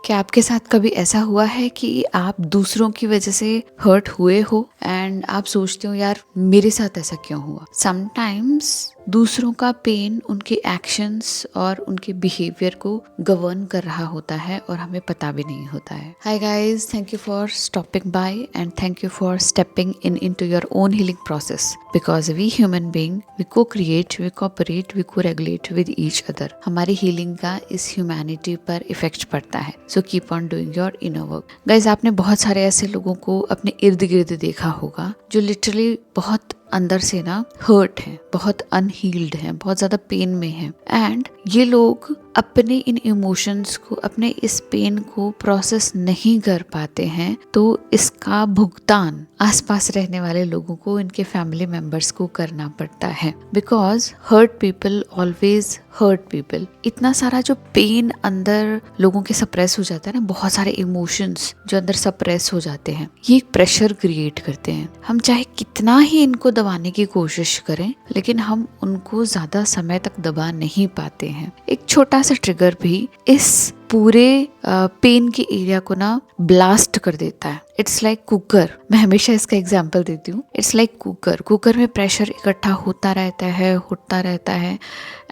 क्या आपके साथ कभी ऐसा हुआ है कि आप दूसरों की वजह से हर्ट हुए हो एंड आप सोचते हो यार मेरे साथ ऐसा क्यों हुआ? समटाइम्स दूसरों का पेन उनके एक्शंस और उनके बिहेवियर को गवर्न कर रहा होता है और हमें पता भी नहीं होता है। Hi guys, thank you for stopping by and thank you for stepping into your own healing process because we human being we co-create, we cooperate, we co-regulate with each other. हमारी हीलिंग का इस humanity पर effect पड़ता है। So keep on doing your inner work. Guys, आपने बहुत सारे ऐसे लोगों को अपने इर्द गिर्द देखा होगा जो लिटरली बहुत अंदर से ना हर्ट हैं, बहुत अनहील्ड हैं, बहुत ज्यादा पेन में हैं एंड ये लोग अपने इन इमोशंस को, अपने इस पेन को प्रोसेस नहीं कर पाते हैं, तो इसका भुगतान आसपास रहने वाले लोगों को, इनके फैमिली मेंबर्स को करना पड़ता है। Because hurt people always hurt people. इतना सारा जो पेन अंदर लोगों के सप्रेस हो जाता है ना, बहुत सारे इमोशंस जो अंदर सप्रेस हो जाते हैं, ये एक प्रेशर क्रिएट करते हैं। हम चाहे कितना ही इनको दबाने की कोशिश करें, लेकिन हम उनको ज्यादा समय तक दबा नहीं पाते हैं। एक छोटा सा ट्रिगर भी इस पूरे पेन के एरिया को ना ब्लास्ट कर देता है। It's like cooker. मैं हमेशा इसका एग्जांपल देती हूँ। It's like cooker. कुकर में प्रेशर इकट्ठा होता रहता है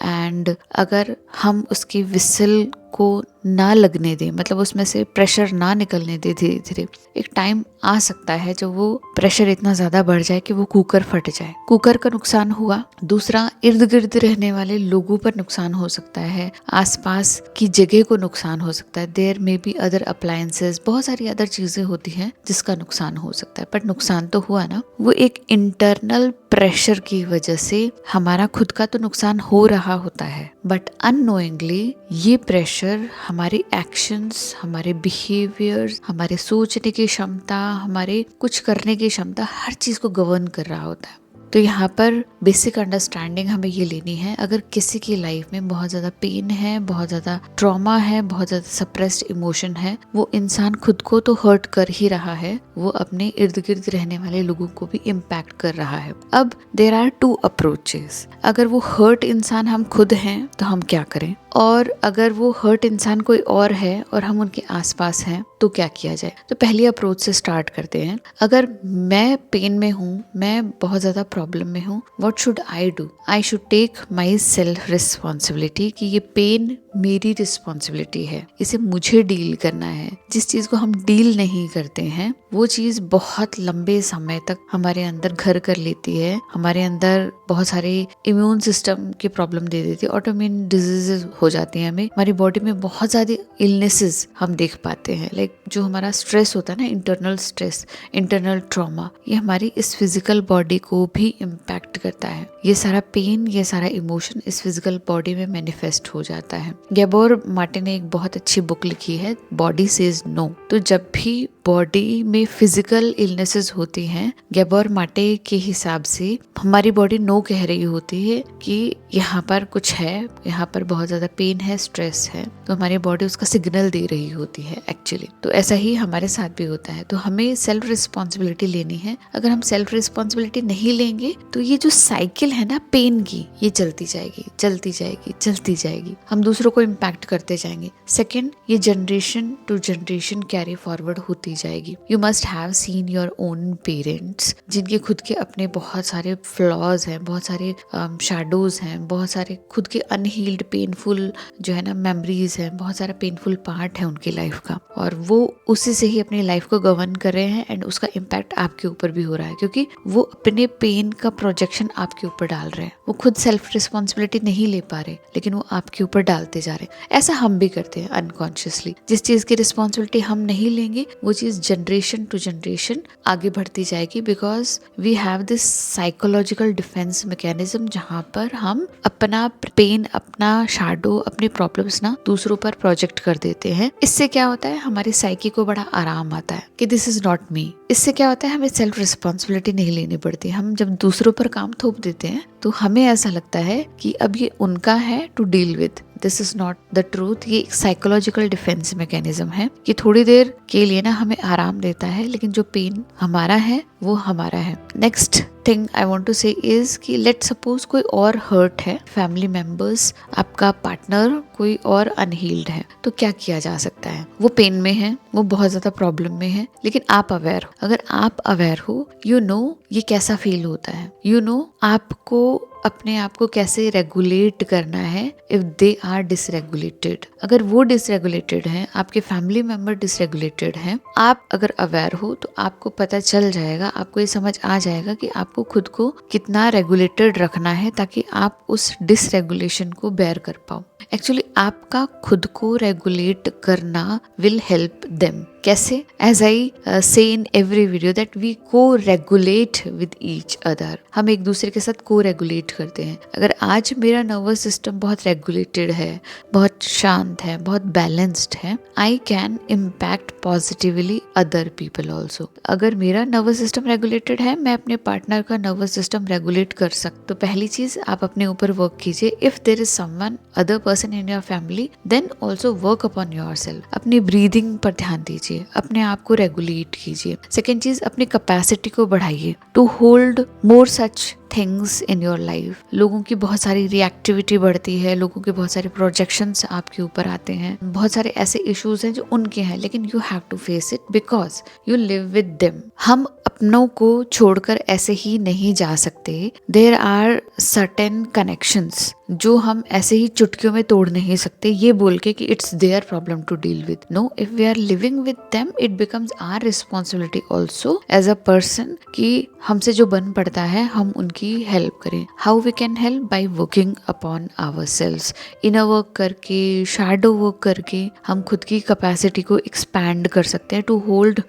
एंड अगर हम उसकी विसल को ना लगने दें, मतलब उसमें से प्रेशर ना निकलने दे धीरे धीरे, एक टाइम आ सकता है जब वो प्रेशर इतना ज्यादा बढ़ जाए कि वो कुकर फट जाए। कुकर का नुकसान हुआ, दूसरा इर्द गिर्द रहने वाले लोगों पर नुकसान हो सकता है, आसपास की जगह को नुकसान हो सकता है, there may be other appliances, बहुत सारी अदर चीजें होती हैं जिसका नुकसान हो सकता है। पर नुकसान तो हुआ ना, वो एक इंटरनल प्रेशर की वजह से। हमारा खुद का तो नुकसान हो रहा होता है, बट अननोइंगली ये प्रेशर हमारे एक्शंस, हमारे बिहेवियर, हमारे सोचने की क्षमता, हमारे कुछ करने की क्षमता, हर चीज को गवर्न कर रहा होता है। तो यहाँ पर बेसिक अंडरस्टैंडिंग हमें ये लेनी है, अगर किसी की लाइफ में बहुत ज्यादा पेन है, बहुत ज्यादा ट्रॉमा है, बहुत ज्यादा सप्रेस्ड इमोशन है, वो इंसान खुद को तो हर्ट कर ही रहा है, वो अपने इर्द गिर्द रहने वाले लोगों को भी इम्पैक्ट कर रहा है। अब देयर आर टू अप्रोचेस। अगर वो हर्ट इंसान हम खुद हैं तो हम क्या करें, और अगर वो हर्ट इंसान कोई और है और हम उनके आसपास हैं तो क्या किया जाए। तो पहली अप्रोच से स्टार्ट करते हैं। अगर मैं पेन में हूँ, मैं बहुत ज्यादा प्रॉब्लम में हूँ, what should I do? I should take myself responsibility कि ये पेन मेरी रिस्पॉन्सिबिलिटी है, इसे मुझे डील करना है। जिस चीज को हम डील नहीं करते हैं वो चीज बहुत लंबे समय तक हमारे अंदर घर कर लेती है, हमारे अंदर बहुत सारे इम्यून सिस्टम की प्रॉब्लम दे देती है, ऑटोइम्यून डिजीजेस हो जाती हैं, हमें हमारी बॉडी में बहुत ज्यादा इलनेसेस हम देख पाते हैं। लाइक जो हमारा स्ट्रेस होता है ना, इंटरनल स्ट्रेस, इंटरनल ट्रॉमा, ये हमारी इस फिजिकल बॉडी को भी इम्पैक्ट करता है। ये सारा पेन, ये सारा इमोशन इस फिजिकल बॉडी में मैनिफेस्ट हो जाता है। गैबोर माटे ने एक बहुत अच्छी बुक लिखी है, बॉडी सेज नो। तो जब भी बॉडी में फिजिकल इलनेसेस होती हैं, गैबोर माटे के हिसाब से हमारी बॉडी नो कह रही होती है कि यहाँ पर कुछ है, यहाँ पर बहुत ज्यादा पेन है, स्ट्रेस है, तो हमारी बॉडी उसका सिग्नल दे रही होती है एक्चुअली। तो ऐसा ही हमारे साथ भी होता है। तो हमें सेल्फ रिस्पॉन्सिबिलिटी लेनी है। अगर हम सेल्फ रिस्पॉन्सिबिलिटी नहीं लेंगे तो ये जो साइकिल है ना पेन की, ये चलती जाएगी, चलती जाएगी, चलती जाएगी, हम दूसरों को इम्पैक्ट करते जाएंगे। सेकेंड, ये generation to generation carry forward होती जाएगी। You must have seen your own parents, जिनके खुद के अपने बहुत सारे फ्लॉज हैं, बहुत सारे शैडोज हैं, बहुत सारे खुद के अनहील्ड पेनफुल जो है ना मेमोरीज हैं, बहुत सारा पेनफुल पार्ट है उनकी लाइफ का, और वो उसी से ही अपनी लाइफ को गवर्न कर रहे हैं एंड उसका इम्पैक्ट आपके ऊपर भी हो रहा है, क्योंकि वो अपने पेन का प्रोजेक्शन आपके ऊपर डाल रहे हैं। वो खुद सेल्फ रिस्पॉन्सिबिलिटी नहीं ले पा रहे, लेकिन वो आपके ऊपर डालते जा रहे हैं। ऐसा हम भी करते हैं अनकॉन्शियसली। जिस चीज की रिस्पॉन्सिबिलिटी हम नहीं लेंगे वो चीज जनरेशन टू जनरेशन आगे बढ़ती जाएगी, because we have this psychological defence mechanism, जहाँ पर हम अपना पेन, अपना शैडो, अपने प्रॉब्लम्स ना दूसरों पर प्रोजेक्ट कर देते हैं। इससे क्या होता है, हमारी साइकी को बड़ा आराम आता है कि दिस इज नॉट मी। इससे क्या होता है, हमें सेल्फ रिस्पॉन्सिबिलिटी नहीं लेनी पड़ती। हम जब दूसरों पर काम थोप देते हैं तो हमें ऐसा लगता है कि अब ये उनका है to deal with. This is not the truth. ये एक साइकोलॉजिकल डिफेंस मैकेनिज्म है कि थोड़ी देर के लिए ना हमें आराम देता है, लेकिन जो पेन हमारा है वो हमारा है। Next thing I want to say is कि लेट सपोज कोई और हर्ट है, फैमिली मेंबर्स, आपका पार्टनर कोई और अनहील्ड है, तो क्या किया जा सकता है? वो पेन में है, वो बहुत ज्यादा प्रॉब्लम में है, लेकिन आप अवेयर हो। अगर आप अवेयर हो, यू नो ये कैसा फील होता है, यू नो आपको अपने आप को कैसे रेगुलेट करना है इफ दे आर डिसरेगुलेटेड। अगर वो डिसरेगुलेटेड हैं, आपके फैमिली मेंबर डिसरेगुलेटेड हैं, आप अगर अवेयर हो तो आपको पता चल जाएगा, आपको ये समझ आ जाएगा कि आपको खुद को कितना रेगुलेटेड रखना है ताकि आप उस डिसरेगुलेशन को बेयर कर पाओ। एक्चुअली आपका खुद को रेगुलेट करना विल हेल्प देम। कैसे? As I say in every video that we को रेगुलेट विद ईच अदर। हम एक दूसरे के साथ को रेगुलेट करते हैं। अगर आज मेरा नर्वस सिस्टम बहुत रेगुलेटेड है, बहुत शांत है, बहुत बैलेंस्ड है, I can impact positively other people also. अगर मेरा नर्वस सिस्टम रेगुलेटेड है, मैं अपने पार्टनर का नर्वस सिस्टम रेगुलेट कर सकता। तो पहली चीज, आप अपने ऊपर वर्क कीजिए। If there is someone other person in your family, then also work upon yourself. अपनी ब्रीदिंग पर ध्यान दीजिए, अपने आप को रेगुलेट कीजिए। सेकेंड चीज, अपनी कैपेसिटी को बढ़ाइए to hold more such things in your life. लोगों की बहुत सारी रिएक्टिविटी बढ़ती है, लोगों के बहुत सारे प्रोजेक्शंस आपके ऊपर आते हैं, बहुत सारे ऐसे इश्यूज हैं जो उनके हैं, लेकिन you have to face it because you live with them. हम अपनों को छोड़कर ऐसे ही नहीं जा सकते। देयर आर सर्टेन कनेक्शंस जो हम ऐसे ही चुटकियों में तोड़ नहीं सकते, ये बोल के कि it's their problem to deal with. No, if we are living with them, it becomes our responsibility also as a person कि हमसे जो बन पड़ता है हम उनकी हेल्प करें। How we can help? By working upon ourselves. Inner work करके, शैडो वर्क करके हम खुद की कैपेसिटी को एक्सपैंड कर सकते हैं to hold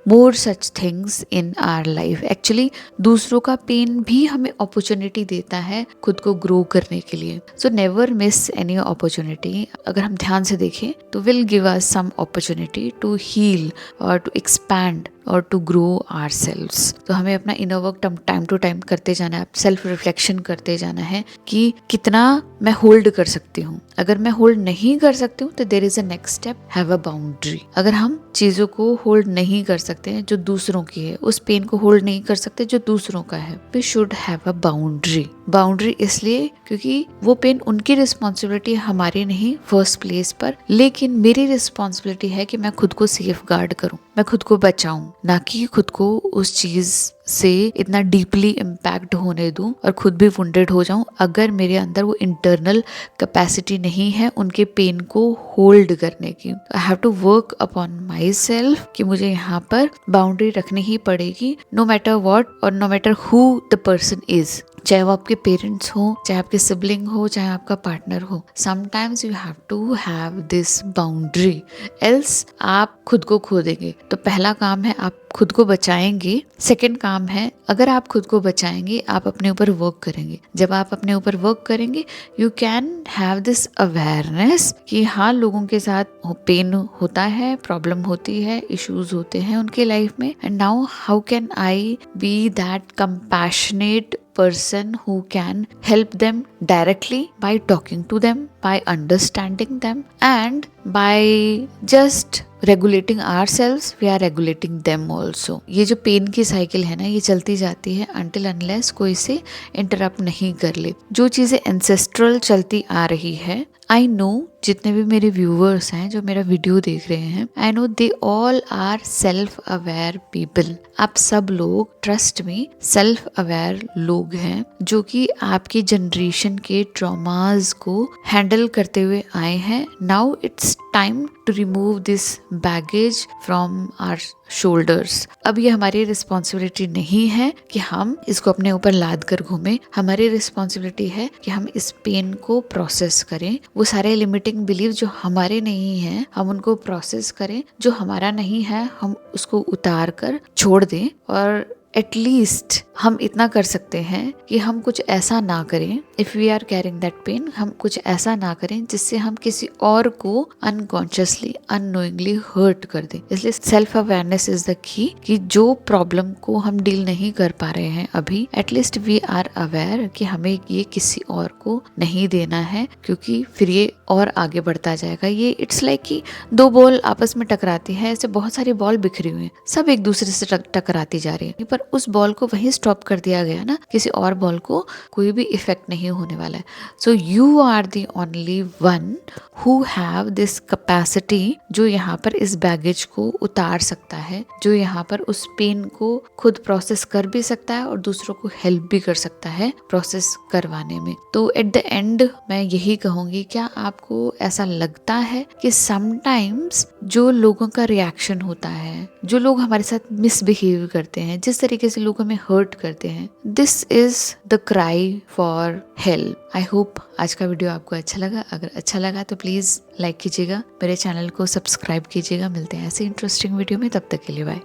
more such things in our life. Actually दूसरों का पेन भी हमें अपॉर्चुनिटी देता है खुद को ग्रो करने के लिए। So never miss any opportunity. अगर हम ध्यान से देखें तो will give us some opportunity to heal और टू एक्सपैंड और टू ग्रो आवरसेल्व्स। तो हमें अपना inner work time to time करते जाना है, सेल्फ रिफ्लेक्शन करते जाना है कि कितना मैं होल्ड कर सकती हूँ। अगर मैं होल्ड नहीं कर सकती हूँ तो there is a next step, have a boundary. अगर हम चीजों को होल्ड नहीं कर सकते हैं जो दूसरों की है, उस पेन को होल्ड नहीं कर सकते जो दूसरों का है, we should have a boundary. Boundary इसलिए क्योंकि वो पेन उनकी रिस्पॉन्सिबिलिटी हमारी नहीं फर्स्ट प्लेस पर, लेकिन मेरी रिस्पॉन्सिबिलिटी है कि मैं खुद को सेफ गार्ड करूँ, मैं खुद को बचाऊं, ना कि खुद को उस चीज से इतना डीपली इम्पैक्ट होने दूं और खुद भी वुंडेड हो जाऊं अगर मेरे अंदर वो इंटरनल कैपेसिटी नहीं है उनके पेन को होल्ड करने की। I have to work upon myself कि मुझे यहाँ पर बाउंड्री रखनी ही पड़ेगी, नो मैटर व्हाट और no matter who the person is. चाहे वो आपके पेरेंट्स हो, चाहे आपके सिबलिंग हो, चाहे आपका पार्टनर हो, sometimes you have to have this boundary, else आप खुद को खो देंगे। तो पहला काम है आप खुद को बचाएंगे। सेकंड काम है अगर आप खुद को बचाएंगे, आप अपने ऊपर वर्क करेंगे। जब आप अपने ऊपर वर्क करेंगे, you can have this awareness कि हाँ, लोगों के साथ पेन होता है, प्रॉब्लम होती है, इश्यूज होते हैं उनके लाइफ में, and now how can I be that compassionate person who can help them directly by talking to them, by understanding them, and by just regulating ourselves, we are regulating them also. ये जो pen की cycle है ना, ये चलती जाती है until unless कोई से इंटरप्ट नहीं कर ले। जो चीजें एंसेस्ट्रल चलती आ रही है, आई नो जितने भी मेरे व्यूअर्स हैं जो मेरा वीडियो देख रहे हैं, I know they all are self aware people. आप सब लोग, ट्रस्ट मी, सेल्फ अवेयर लोग हैं जो कि आपकी जनरेशन के ट्रॉमास को हैंडल करते हुए आए हैं। Now it's time to remove this baggage from our shoulders. अब ये हमारी रिस्पॉन्सिबिलिटी नहीं है कि हम इसको अपने ऊपर लाद कर घूमें। हमारी रिस्पॉन्सिबिलिटी है कि हम इस पेन को प्रोसेस करें। वो सारे लिमिटिंग बिलीव जो हमारे नहीं हैं, हम उनको प्रोसेस करें। जो हमारा नहीं है, हम उसको उतार कर छोड़ दें। और एटलीस्ट हम इतना कर सकते हैं कि हम कुछ ऐसा ना करें, if we are carrying that pain, हम कुछ ऐसा ना करें जिससे हम किसी और को अनकॉन्शियसली, अननोइंगली हर्ट कर दें। इसलिए self awareness is the key कि जो प्रॉब्लम को हम डील नहीं कर पा रहे हैं अभी, एटलीस्ट वी आर अवेयर कि हमें ये किसी और को नहीं देना है, क्योंकि फिर ये और आगे बढ़ता जाएगा। ये इट्स लाइक कि दो बॉल आपस में टकराती है, ऐसे बहुत सारी बॉल बिखरी हुई हैं, सब एक दूसरे से टकराती जा रही है, पर पर उस बॉल को वहीं स्टॉप कर दिया गया ना, किसी और बॉल को कोई भी इफेक्ट नहीं होने वाला है। So you are the only one who have this capacity, जो यहाँ पर इस बैगेज को उतार सकता है, जो यहाँ पर उस पेन को खुद प्रोसेस कर भी सकता है और दूसरों को हेल्प भी कर सकता है प्रोसेस करवाने में। तो एट द एंड मैं यही कहूँगी, क्या आपको ऐसा लगता है कि समटाइम्स जो लोगों का रिएक्शन होता है, जो लोग हमारे साथ मिसबिहेव करते हैं, जिस तरीके से लोग हमें हर्ट करते हैं, this is the cry for help. I hope आज का वीडियो आपको अच्छा लगा। अगर अच्छा लगा तो प्लीज लाइक कीजिएगा, मेरे चैनल को सब्सक्राइब कीजिएगा। मिलते हैं ऐसे इंटरेस्टिंग वीडियो में, तब तक के लिए बाय।